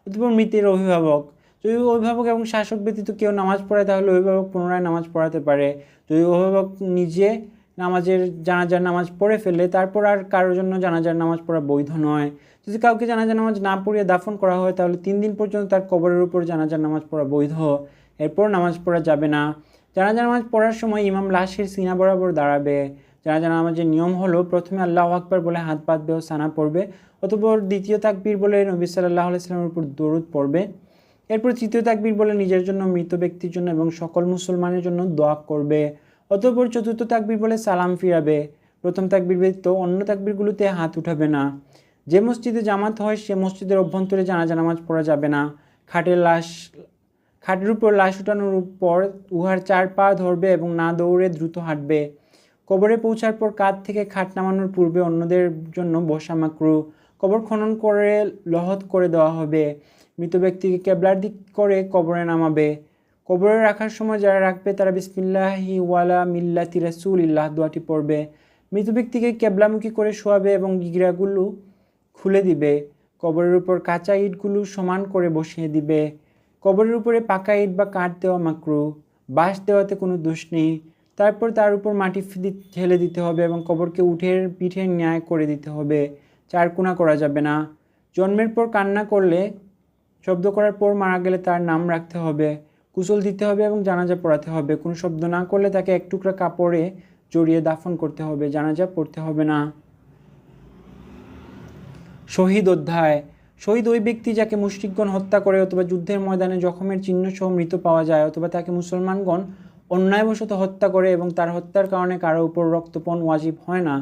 অতঃপর মৃতের অভিভাবক। যদি অভিভাবক এবং শাসক ব্যতীত কেউ নামাজ পড়ায় তাহলে অভিভাবক পুনরায় নামাজ পড়াতে পারে। যদি অভিভাবক নিজে জানাজার নামাজ পড়ে ফেলে তারপর আর কারোর জন্য জানাজার নামাজ পড়া বৈধ নয়। যদি কাউকে জানাজার নামাজ না পড়িয়ে দাফন করা হয় তাহলে 3 দিন পর্যন্ত তার কবরের উপর জানাজার নামাজ পড়া বৈধ। এরপর নামাজ পড়া যাবে না। জানাজার নামাজ পড়ার সময় ইমাম লাশের সিনা বরাবর দাঁড়াবে। জানাজার নামাজের নিয়ম হলো প্রথমে আল্লাহু আকবার বলে হাত পাতবে ও সানা পড়বে। অতঃপর দ্বিতীয় তাকবীর বলে নবী সাল্লাল্লাহু আলাইহি ওয়াসাল্লামের উপর দরুদ পড়বে। এরপর তৃতীয় তাকবীর বলে নিজের জন্য, মৃত ব্যক্তির জন্য এবং সকল মুসলমানের জন্য দোয়া করবে। অতঃপর চতুর্থ তাকবীর বলে সালাম ফিরাবে। প্রথম তাকবীর ব্যতীত অন্য তাকবীরগুলোতে হাত উঠাবে না। যে মসজিদে জামাত হয় সে মসজিদের অভ্যন্তরে জানাজা নামাজ পড়া যাবে না। খাটের উপর লাশ উঠানোর পর উহার 4 পা ধরবে এবং না দৌড়ে দ্রুত হাঁটবে। কবরে পৌঁছার পর কাঁধ থেকে খাট নামানোর পূর্বে অন্যদের জন্য বসা মাকরু। কবর খনন করে লহদ করে দেওয়া হবে। মৃত ব্যক্তিকে কেবলার দিক করে কবরে নামাবে। কবরে রাখার সময় যারা রাখবে তারা বিসমিল্লাহি ওয়ালা মিল্লাতি রাসূলিল্লাহ দোয়াটি পড়বে। মৃত ব্যক্তিকে কেবলামুখী করে শোয়াবে এবং গিগরাগুলো খুলে দিবে। কবরের উপর কাঁচা ইটগুলো সমান করে বসিয়ে দিবে। কবরের উপরে পাকা ইট বা কাঠ দেওয়া মাকরু। বাঁশ দেওয়াতে কোনো দোষ নেই। তারপর তার উপর মাটি ঢেলে দিতে হবে এবং কবরকে উঠের পিঠের ন্যায় করে দিতে হবে। 4 কোনা করা যাবে না। জন্মের পর কান্না করলে, শব্দ করার পর মারা গেলে তার নাম রাখতে হবে। গোসল দিতে হবে এবং জানাজা পড়াতে হবে। কোনো শব্দ না করলে তাকে 1 টুকরা কাপড়ে জড়িয়ে দাফন করতে হবে। জানাজা পড়তে হবে না। শহীদ অধ্যায়। শহীদ ওই ব্যক্তি যাকে মুশরিকগণ হত্যা করে অথবা যুদ্ধের ময়দানে জখমের চিহ্ন সহ মৃত পাওয়া যায় অথবা তাকে মুসলমানগণ অন্যায়বশত হত্যা করে এবং তার হত্যার কারণে কারো উপর রক্তপণ ওয়াজিব হয় না।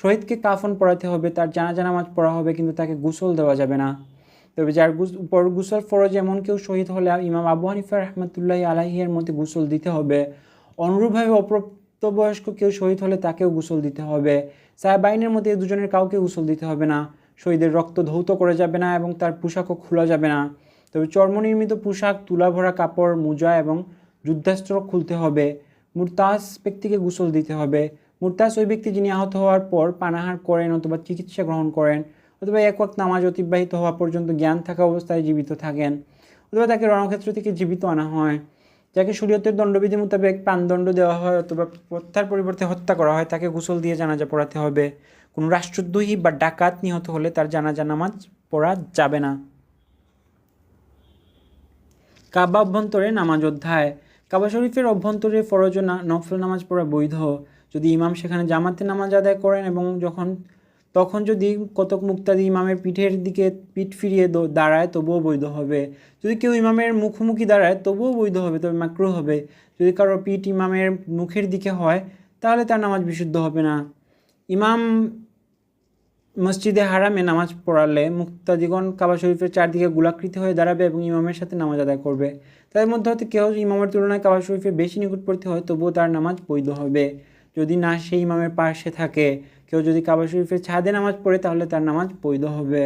শহীদকে কাফন পড়াতে হবে, তার জানাজা নামাজ পড়া হবে, কিন্তু তাকে গোসল দেওয়া যাবে না। তবে যার উপর গোসল ফরজ এমন কেউ শহীদ হলে ইমাম আবু হানিফা রাহমাতুল্লাহি আলাইহির মতে গোসল দিতে হবে। অনুরূপভাবে অপ্রাপ্তবয়স্ক কেউ শহীদ হলে তাকেও গোসল দিতে হবে। সাহাবাইনের মতে দুজনের কাউকে গোসল দিতে হবে না। শহীদের রক্ত ধৌত করা যাবে না এবং তার পোশাকও খোলা যাবে না। তবে চর্মনির্মিত পোশাক, তুলা ভরা কাপড়, মোজা এবং যুদ্ধাস্ত্র খুলতে হবে। মুরতাজ ব্যক্তিকে গোসল দিতে হবে। মুরতাজ ওই ব্যক্তি যিনি আহত হওয়ার পর পানাহার করেন অথবা চিকিৎসা গ্রহণ করেন অথবা এক ওয়াক্ত নামাজ অতিবাহিত হওয়া পর্যন্ত জ্ঞান থাকা অবস্থায় জীবিত থাকেন অথবা তাকে রণক্ষেত্র থেকে জীবিত আনা হয়, যাকে শরীয়তের দণ্ডবিধি মোতাবেক প্রাণদণ্ড দেওয়া হয় অথবা তার পরিবর্তে হত্যা করা হয়, তাকে গোসল দিয়ে জানাজা পড়াতে হবে। কোনো রাষ্ট্রদ্রোহী বা ডাকাত নিহত হলে তার জানাজা নামাজ পড়া যাবে না। কাবা অভ্যন্তরে নামাজ অধ্যায়। কাবা শরীফের অভ্যন্তরে ফরজ ও নফল নামাজ পড়া বৈধ যদি ইমাম সেখানে জামাতে নামাজ আদায় করেন এবং তখন যদি কতক মুক্তাদি ইমামের পিঠের দিকে পিঠ ফিরিয়ে দাঁড়ায় তবুও বৈধ হবে। যদি কেউ ইমামের মুখোমুখি দাঁড়ায় তবুও বৈধ হবে, তবে মাকরুহ হবে। যদি কারো পিঠ ইমামের মুখের দিকে হয় তাহলে তার নামাজ বিশুদ্ধ হবে না। ইমাম মসজিদে হারামে নামাজ পড়ালে মুক্তাদিগণ কাবা শরীফের চারদিকে গোলাকৃতি হয়ে দাঁড়াবে এবং ইমামের সাথে নামাজ আদায় করবে। তাদের মধ্যে হতে কেউ ইমামের তুলনায় কাবা শরীফের বেশি নিকটবর্তী হয় তবুও তার নামাজ বৈধ হবে। যদি না সেই ইমামের পাশে থাকে, কেউ যদি কাবা শরীফের ছাদে নামাজ পড়ে তাহলে তার নামাজ বৈধ হবে।